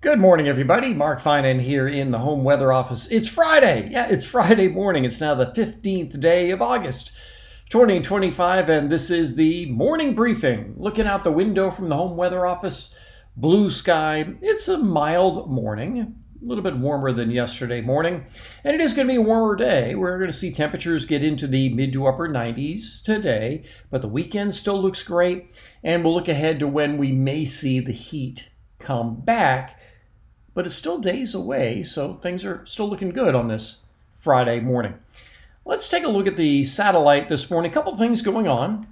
Good morning, everybody. Mark Finan here in the home weather office. It's Friday. Yeah, it's Friday morning. It's now the 15th day of August, 2025, and this is the morning briefing. Looking out the window from the home weather office, blue sky. It's a mild morning, a little bit warmer than yesterday morning, and it is going to be a warmer day. We're going to see temperatures get into the mid to upper 90s today, but the weekend still looks great, and we'll look ahead to when we may see the heat come back. But it's still days away, so things are still looking good on this Friday morning. Let's take a look at the satellite this morning. A couple things going on.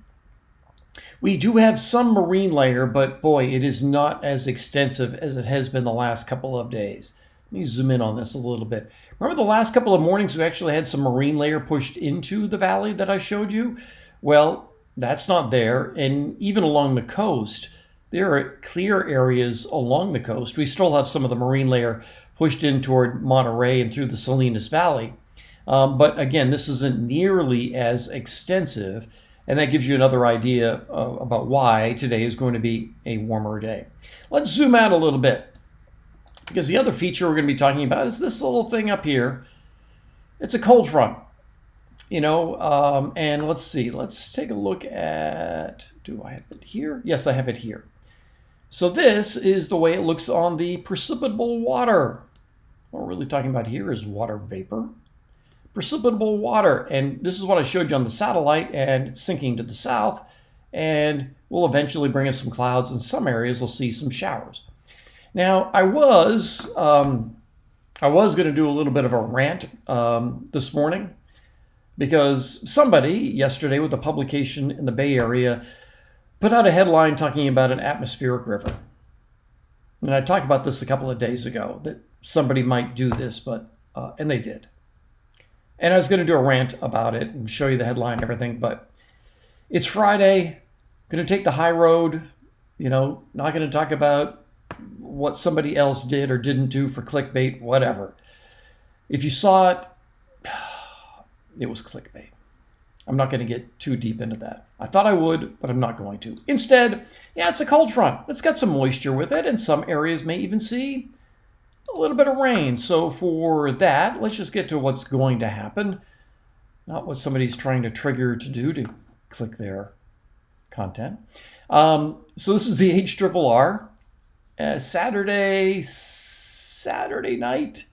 We do have some marine layer, but boy, it is not as extensive as it has been the last couple of days. Let me zoom in on this a little bit. Remember the last couple of mornings we actually had some marine layer pushed into the valley that I showed you? Well, that's not there, and even along the coast, there are clear areas along the coast. We still have some of the marine layer pushed in toward Monterey and through the Salinas Valley. But again, this isn't nearly as extensive, and that gives you another idea about why today is going to be a warmer day. Let's zoom out a little bit, because the other feature we're going to be talking about is this little thing up here. It's a cold front. And let's see. Let's take a look at, do I have it here? Yes, I have it here. So this is the way it looks on the precipitable water. What we're really talking about here is water vapor. Precipitable water, and this is what I showed you on the satellite, and it's sinking to the south, and will eventually bring us some clouds. In some areas, we'll see some showers. Now, I was going to do a little bit of a rant this morning, because somebody yesterday with a publication in the Bay Area put out a headline talking about an atmospheric river. And I talked about this a couple of days ago, that somebody might do this, and they did. And I was going to do a rant about it and show you the headline and everything, but it's Friday, going to take the high road, not going to talk about what somebody else did or didn't do for clickbait, whatever. If you saw it, it was clickbait. I'm not going to get too deep into that. I thought I would, but I'm not going to. Instead, it's a cold front. It's got some moisture with it, and some areas may even see a little bit of rain. So for that, let's just get to what's going to happen, not what somebody's trying to trigger to do to click their content. So this is the HRRR. Saturday night.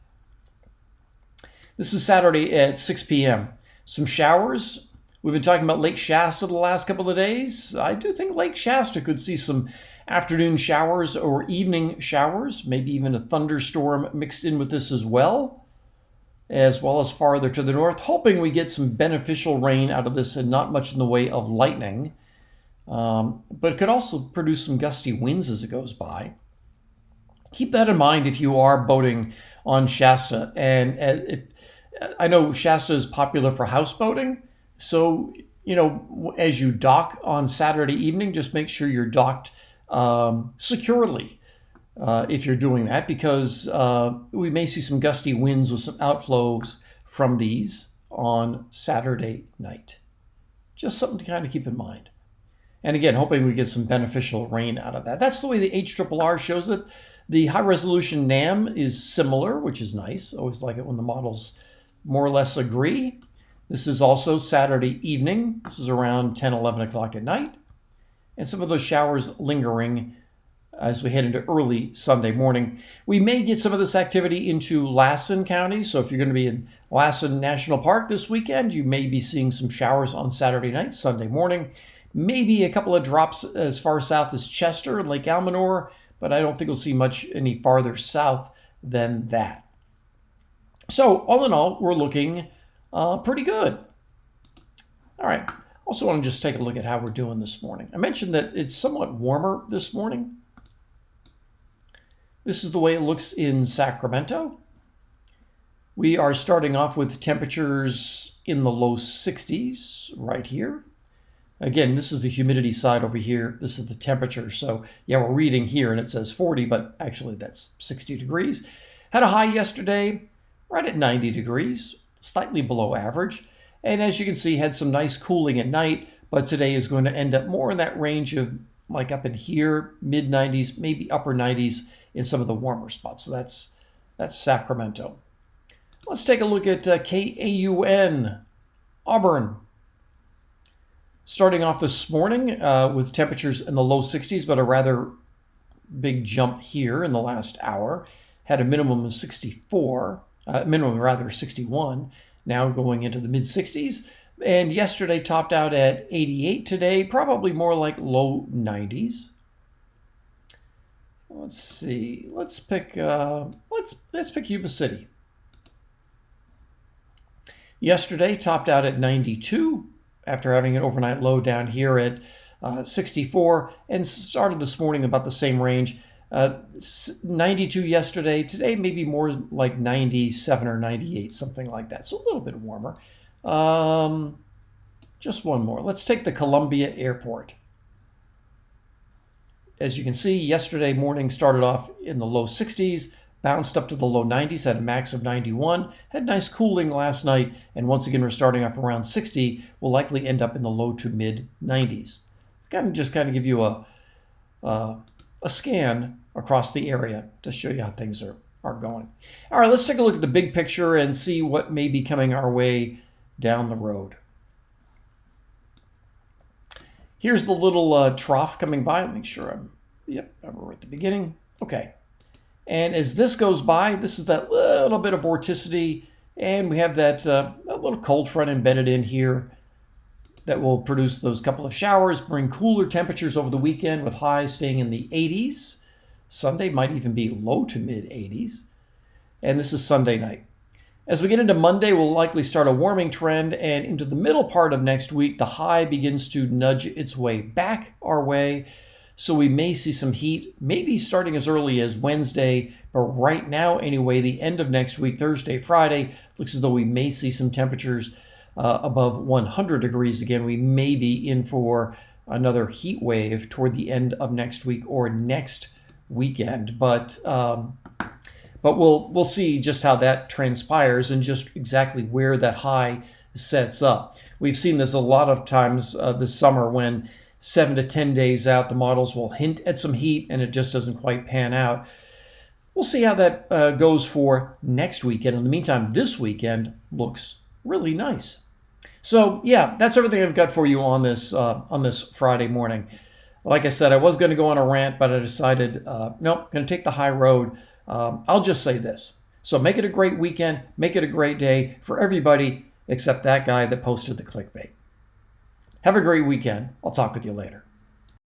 This is Saturday at 6 p.m. Some showers. We've been talking about Lake Shasta the last couple of days. I do think Lake Shasta could see some afternoon showers or evening showers, maybe even a thunderstorm mixed in with this as well as farther to the north, hoping we get some beneficial rain out of this and not much in the way of lightning. But it could also produce some gusty winds as it goes by. Keep that in mind if you are boating on Shasta. And I know Shasta is popular for houseboating. So, as you dock on Saturday evening, just make sure you're docked securely if you're doing that, because we may see some gusty winds with some outflows from these on Saturday night. Just something to kind of keep in mind. And again, hoping we get some beneficial rain out of that. That's the way the HRRR shows it. The high resolution NAM is similar, which is nice. Always like it when the models more or less agree. This is also Saturday evening. This is around 10, 11 o'clock at night. And some of those showers lingering as we head into early Sunday morning. We may get some of this activity into Lassen County. So if you're going to be in Lassen National Park this weekend, you may be seeing some showers on Saturday night, Sunday morning. Maybe a couple of drops as far south as Chester and Lake Almanor, but I don't think we'll see much any farther south than that. So all in all, we're looking pretty good. All right. Also want to just take a look at how we're doing this morning. I mentioned that it's somewhat warmer this morning. This is the way it looks in Sacramento. We are starting off with temperatures in the low 60s right here. Again, this is the humidity side over here. This is the temperature. So yeah, we're reading here and it says 40, but actually that's 60 degrees. Had a high yesterday, right at 90 degrees, slightly below average. And as you can see, had some nice cooling at night, but today is going to end up more in that range of like up in here, mid 90s, maybe upper 90s in some of the warmer spots. So that's Sacramento. Let's take a look at KAUN, Auburn. Starting off this morning with temperatures in the low 60s, but a rather big jump here in the last hour. Had a minimum of 61, now going into the mid 60s. And yesterday topped out at 88. Today, probably more like low 90s. Let's see. Let's pick Yuba City. Yesterday topped out at 92 after having an overnight low down here at 64, and started this morning about the same range. 92 yesterday. Today maybe more like 97 or 98, something like that. So a little bit warmer. Just one more. Let's take the Columbia Airport. As you can see, yesterday morning started off in the low 60s, bounced up to the low 90s, had a max of 91, had nice cooling last night, and once again we're starting off around 60. Will likely end up in the low to mid 90s. Just kind of give you a scan across the area to show you how things are going. All right, let's take a look at the big picture and see what may be coming our way down the road. Here's the little trough coming by. I'll make sure we're at the beginning. Okay. And as this goes by, this is that little bit of vorticity, and we have that little cold front embedded in here that will produce those couple of showers, bring cooler temperatures over the weekend with highs staying in the 80s. Sunday might even be low to mid 80s. And this is Sunday night. As we get into Monday, we'll likely start a warming trend, and into the middle part of next week, the high begins to nudge its way back our way. So we may see some heat, maybe starting as early as Wednesday, but right now anyway, the end of next week, Thursday, Friday, looks as though we may see some temperatures above 100 degrees again. We may be in for another heat wave toward the end of next week or next weekend, but we'll see just how that transpires and just exactly where that high sets up. We've seen this a lot of times this summer when 7 to 10 days out, the models will hint at some heat and it just doesn't quite pan out. We'll see how that goes for next weekend. In the meantime, this weekend looks really nice. So yeah, that's everything I've got for you on this Friday morning. Like I said, I was going to go on a rant, but I decided, nope, going to take the high road. I'll just say this. So make it a great weekend. Make it a great day for everybody except that guy that posted the clickbait. Have a great weekend. I'll talk with you later.